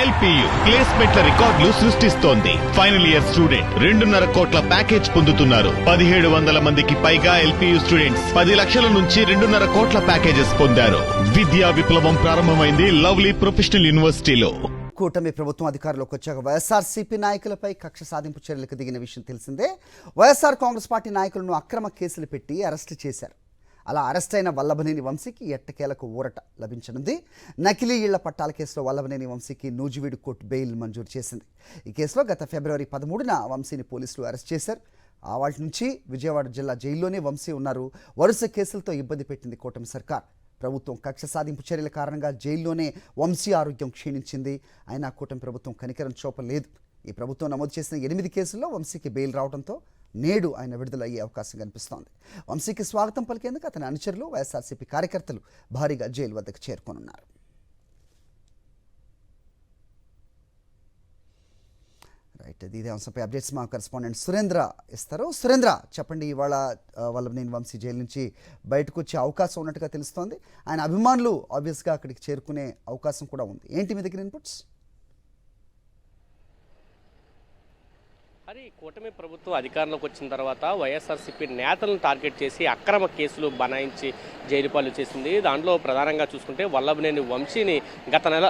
LPU ప్లేస్మెంట్ల రికార్డులు సృష్టిస్తోంది. Final year student 2.5 కోట్ల ప్యాకేజ్ పొందుతున్నారు. 1700 మందికి పైగా ఎల్పియు స్టూడెంట్స్ 10 లక్షల నుంచి 2.5 కోట్ల ప్యాకేజెస్ పొందారు. విద్యా విప్లవం ప్రారంభమైంది లవ్లీ ప్రొఫెషనల్ యూనివర్సిటీలో. కూటమి ప్రభుత్వం అధికారంలోకి వచ్చాక వైఎస్ఆర్సీపీ నాయకులపై కక్ష సాధింపు చర్యలకు దిగిన విషయం తెలిసిందే. వైఎస్ఆర్ కాంగ్రెస్ పార్టీ నాయకులను అక్రమ కేసులు పెట్టి అరెస్టు చేశారు. అలా అరెస్ట్ అయిన వల్లభనేని వంశీకి ఎట్టకేలకు ఊరట లభించనుంది. నకిలీ ఇళ్ల పట్టాల కేసులో వల్లభనేని వంశీకి నూజివీడు కోర్టు బెయిల్ మంజూరు చేసింది. ఈ కేసులో గత ఫిబ్రవరి 13న వంశీని పోలీసులు అరెస్ట్ చేశారు. వాటి నుంచి విజయవాడ జిల్లా జైల్లోనే వంశీ ఉన్నారు. వరుస కేసులతో ఇబ్బంది పెట్టింది కూటమి సర్కార్. ప్రభుత్వం కక్ష సాధింపు చర్యల కారణంగా జైల్లోనే వంశీ ఆరోగ్యం క్షీణించింది. అయినా కూటమి ప్రభుత్వం కనికరం చూపలేదు. ఈ ప్రభుత్వం నమోదు చేసిన 8 కేసుల్లో వంశీకి బెయిల్ రావడంతో నేడు ఆయన విడుదలయ్యే అవకాశం కనిపిస్తోంది. వంశీకి స్వాగతం పలికేందుకు అతని అనుచరులు, వైఎస్ఆర్సీపీ కార్యకర్తలు భారీగా జైలు వద్దకు చేరుకోనున్నారు. రైట్, ఇదే అంశంపై అప్డేట్స్ మా కరెస్పాండెంట్ సురేంద్ర ఇస్తారు. సురేంద్ర, చెప్పండి, ఇవాళ వల్లభనేని వంశీ జైలు నుంచి బయటకు వచ్చే అవకాశం ఉన్నట్టుగా తెలుస్తోంది. ఆయన అభిమానులు ఆబ్వియస్గా అక్కడికి చేరుకునే అవకాశం కూడా ఉంది. ఏంటి మీ దగ్గర ఇన్పుట్స్? మరి కూటమి ప్రభుత్వం అధికారంలోకి వచ్చిన తర్వాత వైఎస్ఆర్సీపీ నేతలను టార్గెట్ చేసి అక్రమ కేసులు బనాయించి జైలు పాలు చేసింది. దాంట్లో ప్రధానంగా చూసుకుంటే వల్లభనేని వంశీని గత నెల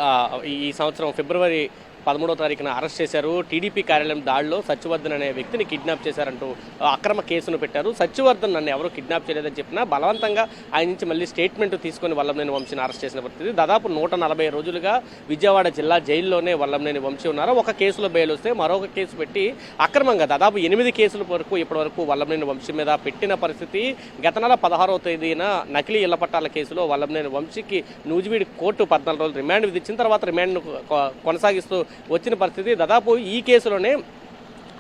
ఈ సంవత్సరం ఫిబ్రవరి 13వ తారీఖున అరెస్ట్ చేశారు. టీడీపీ కార్యాలయం దాడిలో సత్యవర్ధన్ అనే వ్యక్తిని కిడ్నాప్ చేశారంటూ అక్రమ కేసును పెట్టారు. సత్యవర్ధన్ నన్ను ఎవరూ కిడ్నాప్ చేయలేదని చెప్పినా బలవంతంగా ఆయన నుంచి మళ్ళీ స్టేట్మెంట్ తీసుకొని వల్లభనేని వంశీని అరెస్ట్ చేసిన పరిస్థితి. దాదాపు 140 రోజులుగా విజయవాడ జిల్లా జైల్లోనే వల్లభనేని వంశీ ఉన్నారు. ఒక కేసులో బెయిల్ వస్తే మరొక కేసు పెట్టి అక్రమంగా దాదాపు 8 కేసుల వరకు ఇప్పటివరకు వల్లభనేని వంశీ మీద పెట్టిన పరిస్థితి. గత నెల 16వ తేదీన నకిలీ ఇళ్ల పట్టాల కేసులో వల్లభనేని వంశీకి నూజివీడు కోర్టు 14 రోజులు రిమాండ్ విధించిన తర్వాత రిమాండ్ను కొనసాగిస్తూ వచ్చిన పరిస్థితి. దాదాపు ఈ కేసులోనే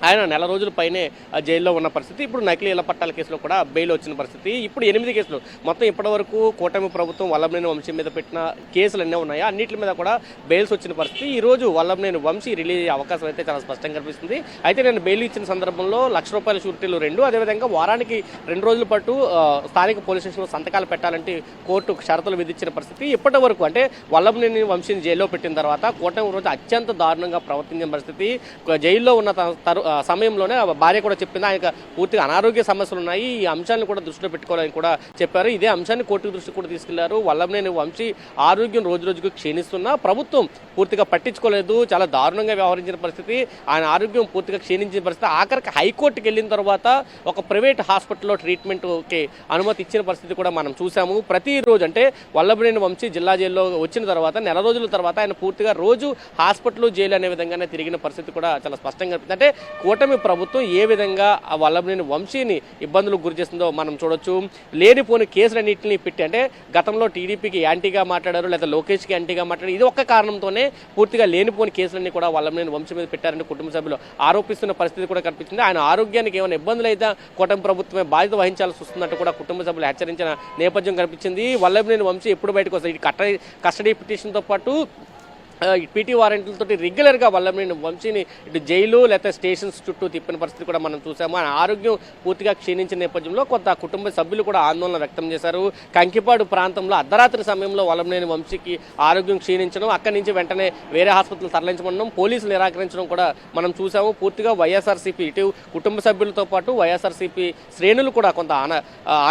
ఆయన నెల రోజుల పైనే జైల్లో ఉన్న పరిస్థితి. ఇప్పుడు నకిలీ ఇళ్ల పట్టాల కేసులో కూడా బెయిల్ వచ్చిన పరిస్థితి. ఇప్పుడు 8 కేసులు మొత్తం ఇప్పటివరకు కూటమి ప్రభుత్వం వల్లభనేని వంశీ మీద పెట్టిన కేసులు అన్నీ ఉన్నాయో అన్నింటి మీద కూడా బెయిల్స్ వచ్చిన పరిస్థితి. ఈ రోజు వల్లభనేని వంశీ రిలీజ్ అయ్యే అవకాశం అయితే చాలా స్పష్టంగా కనిపిస్తుంది. అయితే నేను బెయిల్ ఇచ్చిన సందర్భంలో ₹1,00,000 షూరిటీలు 2, అదేవిధంగా వారానికి 2 రోజుల పాటు స్థానిక పోలీస్ స్టేషన్లో సంతకాలు పెట్టాలంటే కోర్టు షరతులు విధించిన పరిస్థితి. ఇప్పటి వరకు అంటే వల్లభనేని వంశీని జైల్లో పెట్టిన తర్వాత కూటమి రోజు అత్యంత దారుణంగా ప్రవర్తించిన పరిస్థితి. జైల్లో ఉన్న సమయంలోనే భార్య కూడా చెప్పింది ఆయనకు పూర్తిగా అనారోగ్య సమస్యలు ఉన్నాయి, ఈ అంశాన్ని కూడా దృష్టిలో పెట్టుకోవాలని కూడా చెప్పారు. ఇదే అంశాన్ని కోర్టు దృష్టికి కూడా తీసుకెళ్లారు. వల్లభనేని వంశీ ఆరోగ్యం రోజు రోజుకు క్షీణిస్తున్నా ప్రభుత్వం పూర్తిగా పట్టించుకోలేదు. చాలా దారుణంగా వ్యవహరించిన పరిస్థితి. ఆయన ఆరోగ్యం పూర్తిగా క్షీణించిన పరిస్థితి. ఆఖరికి హైకోర్టుకి వెళ్ళిన తర్వాత ఒక ప్రైవేట్ హాస్పిటల్లో ట్రీట్మెంట్కి అనుమతి ఇచ్చిన పరిస్థితి కూడా మనం చూసాము. ప్రతిరోజు అంటే వల్లభనేని వంశీ జిల్లా జైల్లో వచ్చిన తర్వాత నెల రోజుల తర్వాత ఆయన పూర్తిగా రోజు హాస్పిటల్ జైలు అనే విధంగానే తిరిగిన పరిస్థితి కూడా చాలా స్పష్టంగా కనిపిస్తుంది. అంటే కూటమి ప్రభుత్వం ఏ విధంగా వల్లభనేని వంశీని ఇబ్బందులకు గురి చేస్తుందో మనం చూడొచ్చు. లేనిపోని కేసులన్నింటినీ పెట్టి అంటే గతంలో టీడీపీకి యాంటీగా మాట్లాడారు, లేదా లోకేష్కి యాంటీగా మాట్లాడారు. ఇది ఒక్క కారణంతోనే పూర్తిగా లేనిపోని కేసులన్నీ కూడా వల్లభనేని వంశీ మీద పెట్టారని కుటుంబ సభ్యులు ఆరోపిస్తున్న పరిస్థితి కూడా కనిపించింది. ఆయన ఆరోగ్యానికి ఏమైనా ఇబ్బందులు అయితే కూటమి ప్రభుత్వమే బాధ్యత వహించాల్సి వస్తున్నట్టు కూడా కుటుంబ సభ్యులు హెచ్చరించిన నేపథ్యం కనిపించింది. వల్లభనేని వంశీ ఎప్పుడు బయటకు వస్తాయి? కస్టడీ పిటిషన్తో పాటు పీటీ వారెంట్లతో రెగ్యులర్గా వల్లభనేని వంశీని ఇటు జైలు లేదా స్టేషన్స్ చుట్టూ తిప్పిన పరిస్థితి కూడా మనం చూసాము. ఆయన ఆరోగ్యం పూర్తిగా క్షీణించిన నేపథ్యంలో కొంత కుటుంబ సభ్యులు కూడా ఆందోళన వ్యక్తం చేశారు. కంకిపాడు ప్రాంతంలో అర్ధరాత్రి సమయంలో వల్లభనేని వంశీకి ఆరోగ్యం క్షీణించడం, అక్కడి నుంచి వెంటనే వేరే హాస్పిటల్ తరలించడం, పోలీసులు నిరాకరించడం కూడా మనం చూసాము. పూర్తిగా వైఎస్ఆర్సీపీ ఇటు కుటుంబ సభ్యులతో పాటు వైఎస్ఆర్సీపీ శ్రేణులు కూడా కొంత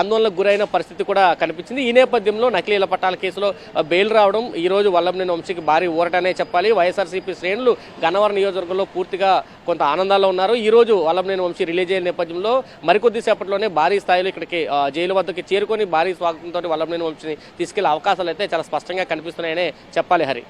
ఆందోళనకు గురైన పరిస్థితి కూడా కనిపించింది. ఈ నేపథ్యంలో నకిలీ ఇళ్ల పట్టాల కేసులో బెయిల్ రావడం ఈ రోజు వల్లభనేని వంశీకి భారీ ఊరట అనే చెప్పాలి. వైఎస్ఆర్సీపీ శ్రేణులు గన్నవరం నియోజకవర్గంలో పూర్తిగా కొంత ఆనందాల్లో ఉన్నారు. ఈ రోజు వల్లభనేని వంశీ రిలీజ్ అయిన నేపథ్యంలో మరికొద్ది సేపట్లోనే భారీ స్థాయిలో ఇక్కడికి జైలు వద్దకు చేరుకొని భారీ స్వాగతంతో వల్లభనేని వంశీని తీసుకెళ్లే అవకాశాలు అయితే చాలా స్పష్టంగా కనిపిస్తున్నాయనే చెప్పాలి. హరి.